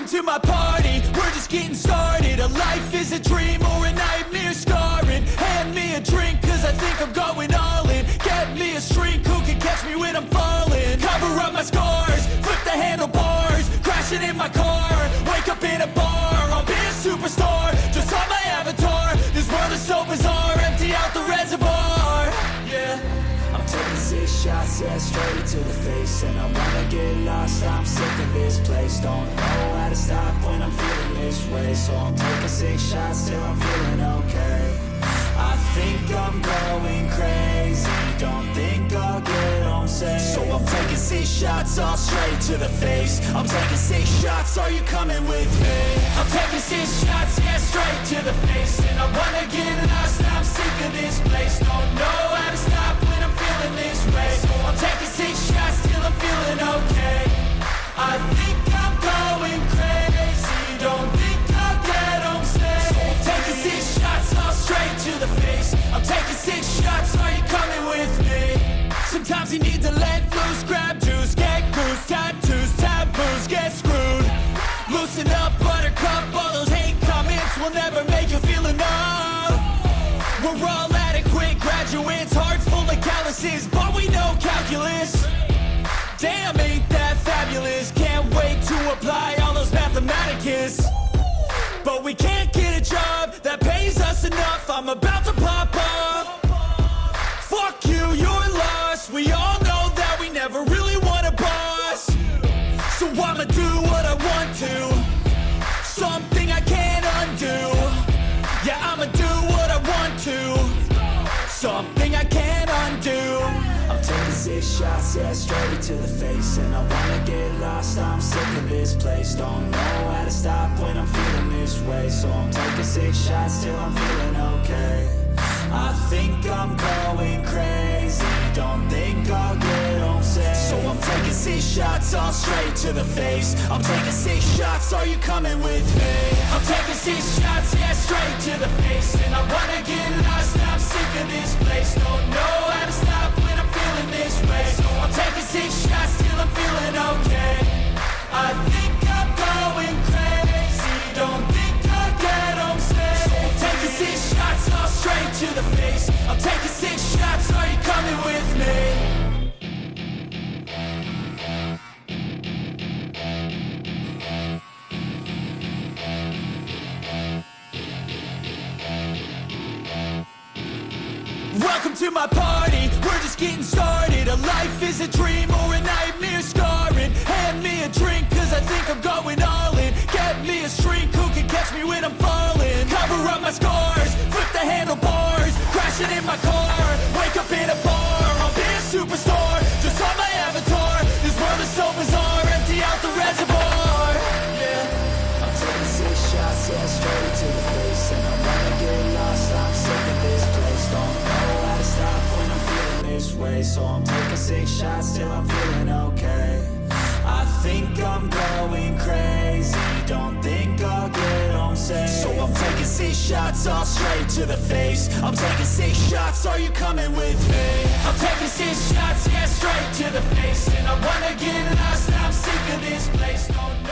Welcome to my party, we're just getting started. A life is a dream or a nightmare scarring. Hand me a drink cause I think I'm going all in. Get me a shrink who can catch me when I'm falling. Cover up my scars, flip the handlebars. Crashing in my car, wake up in a bar. I'll be a superstar, just on my avatar. This world is so bizarre, empty out the reservoir. Yeah, I'm taking 6 shots, yeah, straight to the face. And I wanna get lost, I'm sick of this place. Don't know how to stop when I'm feeling this way. So I'm taking 6 shots till I'm feeling okay. I think I'm going crazy, don't think I'll get home safe. So I'm taking 6 shots, all straight to the face. I'm taking 6 shots, are you coming with me? I'm taking 6 shots, yeah, straight to the face. And I wanna get lost, I'm sick of this place. Don't know how to stop when I'm feeling this way. So I'm taking 6 shots till I'm feeling okay. I think I'm going crazy, don't think I'll get home safe. So I'm taking 6 shots, all straight to the face. I'm taking 6 shots, are you coming with me? Sometimes you need to let loose, grab juice, get goose, tattoos, taboos, get screwed. Loosen up, buttercup, all those hate comments will never make you feel enough. We're all adequate graduates, hearts full of calluses, but we know calculus. Damn, ain't that fabulous? Can't wait to apply all those mathematicus. But we can't get a job that pays us enough. I'm about to pop off. Fuck you, you're lost. We all know that we never really want a boss. So I'ma do what I want to, something I can't undo. Yeah, I'ma do what I want to, something I can't undo. I'm taking 6 shots, yeah, straight to the face. And I wanna get lost, I'm sick of this place. Don't know how to stop when I'm feeling this way. So I'm taking 6 shots till I'm feeling okay. I think I'm going crazy, don't think I'll get home safe. So I'm taking 6 shots, all straight to the face. I'm taking 6 shots, are you coming with me? I'm taking 6 shots, yeah, straight to the face. And I wanna get lost, I'm sick of this place. Don't know how to stop when I'm feeling this way. So I'm taking 6 shots till I'm feeling okay. I think I'm going crazy, don't think I'll get home safe. So I'm taking 6 shots, all straight to the face. I'm taking 6 shots, are you coming with me? Welcome to my party, we're just getting started. A life is a dream or a nightmare scarring. Hand me a drink cause I think I'm going all in. Get me a shrink who can catch me when I'm falling. Cover up my scars, flip the handlebars. Crashing in my car, wake up in a bar. I'll be a superstar, just on my avatar. This world is so bizarre, empty out the reservoir. Yeah, I'm taking 6 shots, yeah, straight to the face. And I wanna get lost, I'm sick of this place. Don't know how to stop when I'm feeling this way. So I'm taking 6 shots till I'm feeling okay. I think I'm going crazy, don't think I'll get home safe. So I'm taking 6 shots, all straight to the face. I'm taking 6 shots, are you coming with me? I'm taking 6 shots, yeah, straight to the face. And I wanna get lost, I'm sick of this place. Don't